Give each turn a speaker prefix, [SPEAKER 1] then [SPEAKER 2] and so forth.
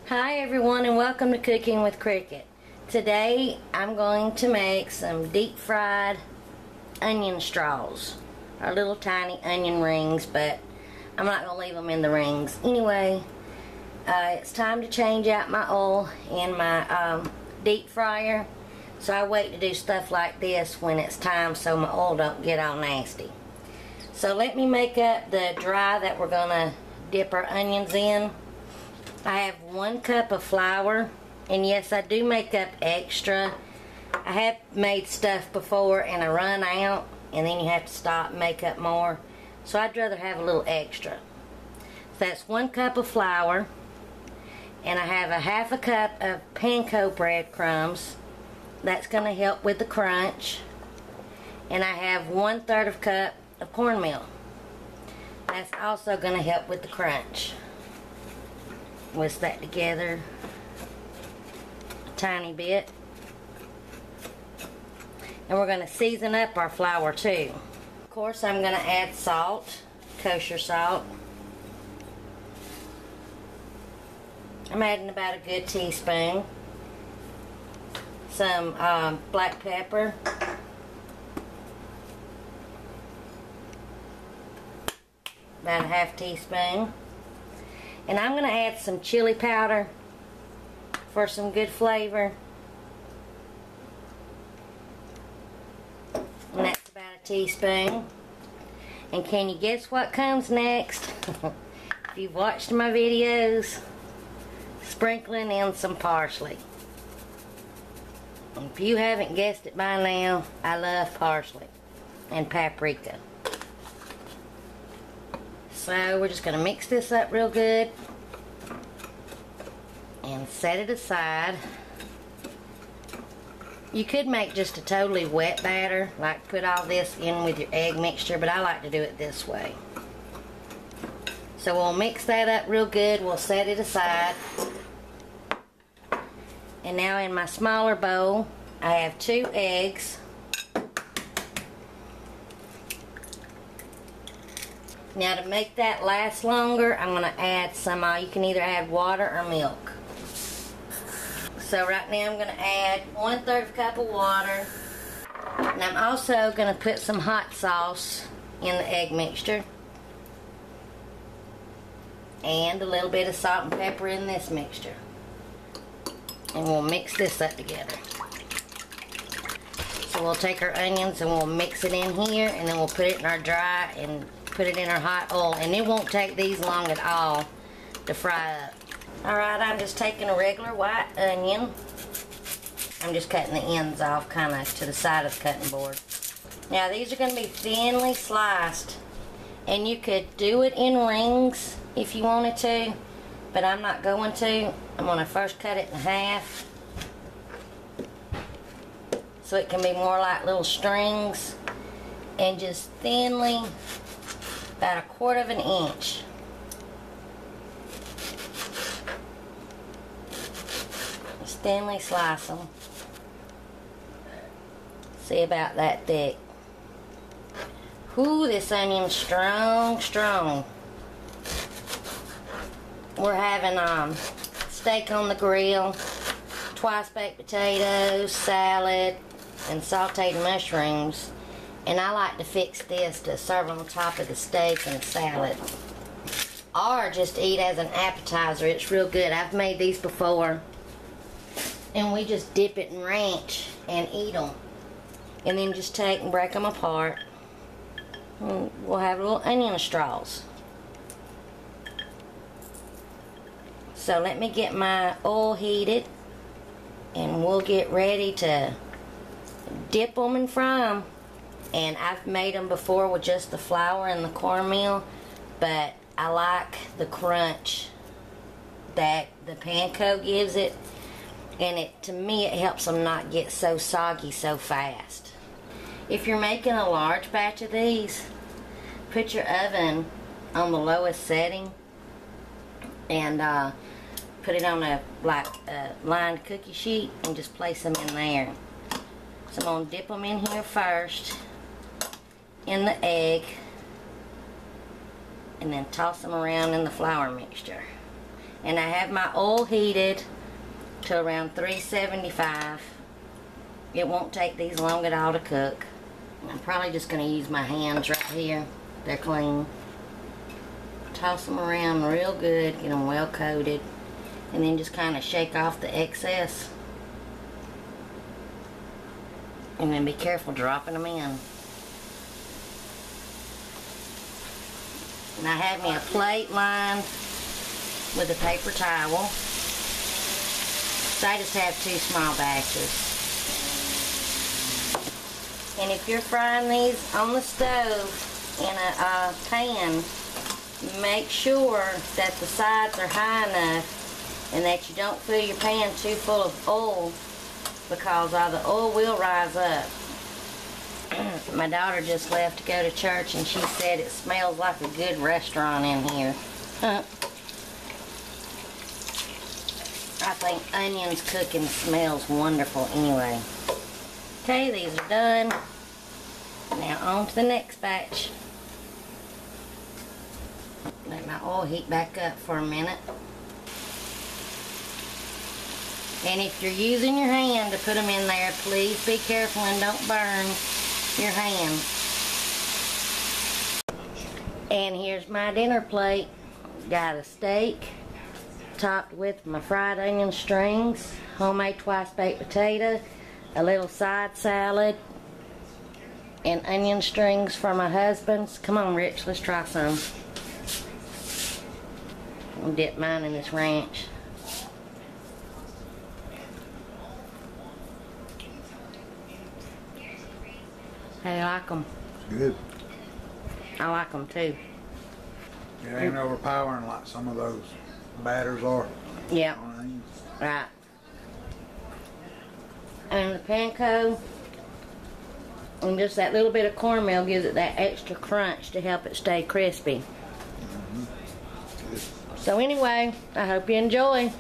[SPEAKER 1] Hi everyone, and welcome to Cooking with Cricket. Today I'm going to make some deep fried onion straws, or little tiny onion rings, but I'm not going to leave them in the rings. Anyway, it's time to change out my oil in my deep fryer, so I wait to do stuff like this when it's time so my oil don't get all nasty. So let me make up the dry that we're going to dip our onions in. I have 1 cup of flour, and yes, I do make up extra. I have made stuff before and I run out, and then you have to stop and make up more, so I'd rather have a little extra. So that's 1 cup of flour, and I have a 1/2 cup of panko breadcrumbs. That's going to help with the crunch. And I have 1/3 cup of cornmeal. That's also going to help with the crunch. Whisk that together a tiny bit, and we're going to season up our flour too. Of course, I'm going to add salt, kosher salt. I'm adding about a good teaspoon. Some black pepper, about a 1/2 teaspoon. And I'm going to add some chili powder for some good flavor. And that's about a teaspoon. And can you guess what comes next? If you've watched my videos, sprinkling in some parsley. If you haven't guessed it by now, I love parsley and paprika. So we're just going to mix this up real good and set it aside. You could make just a totally wet batter, like put all this in with your egg mixture, but I like to do it this way. So we'll mix that up real good, we'll set it aside. And now in my smaller bowl, I have 2 eggs. Now to make that last longer, I'm going to add some, you can either add water or milk. So right now I'm going to add 1/3 cup of water. And I'm also going to put some hot sauce in the egg mixture. And a little bit of salt and pepper in this mixture. And we'll mix this up together. So we'll take our onions and we'll mix it in here, and then we'll put it in our dry and put it in our hot oil, and it won't take these long at all to fry up. Alright, I'm just taking a regular white onion. I'm just cutting the ends off kind of to the side of the cutting board. Now these are going to be thinly sliced, and you could do it in rings if you wanted to, but I'm not going to. I'm going to first cut it in half so it can be more like little strings, and just thinly, about 1/4 inch. Just thinly slice them. See, about that thick. Whoo, this onion's strong, strong. We're having steak on the grill, twice baked potatoes, salad, and sauteed mushrooms. And I like to fix this to serve on top of the steak and salad. Or just eat as an appetizer. It's real good. I've made these before. And we just dip it in ranch and eat them. And then just take and break them apart. And we'll have little onion straws. So let me get my oil heated, and we'll get ready to dip them and fry them. And I've made them before with just the flour and the cornmeal, but I like the crunch that the panko gives it, and to me it helps them not get so soggy so fast. If you're making a large batch of these, put your oven on the lowest setting and put it on a lined cookie sheet and just place them in there. So I'm going to dip them in here first in the egg, and then toss them around in the flour mixture. And I have my oil heated to around 375. It won't take these long at all to cook. I'm probably just going to use my hands right here. They're clean. Toss them around real good, get them well coated, and then just kind of shake off the excess. And then be careful dropping them in. And I have me a plate lined with a paper towel. So I just have 2 small batches. And if you're frying these on the stove in a pan, make sure that the sides are high enough and that you don't fill your pan too full of oil, because all the oil will rise up. My daughter just left to go to church and she said it smells like a good restaurant in here. I think onions cooking smells wonderful anyway. Okay, these are done. Now on to the next batch. Let my oil heat back up for a minute. And if you're using your hand to put them in there, please be careful and don't burn your hand. And here's my dinner plate. Got a steak topped with my fried onion strings, homemade twice baked potato, a little side salad, and onion strings for my husband's. Come on, Rich, let's try some. I'll dip mine in this ranch. How do you like them?
[SPEAKER 2] Good.
[SPEAKER 1] I like them too.
[SPEAKER 2] It ain't overpowering like some of those batters are.
[SPEAKER 1] Yeah. Right. And the panko, and just that little bit of cornmeal gives it that extra crunch to help it stay crispy. So anyway, I hope you enjoy.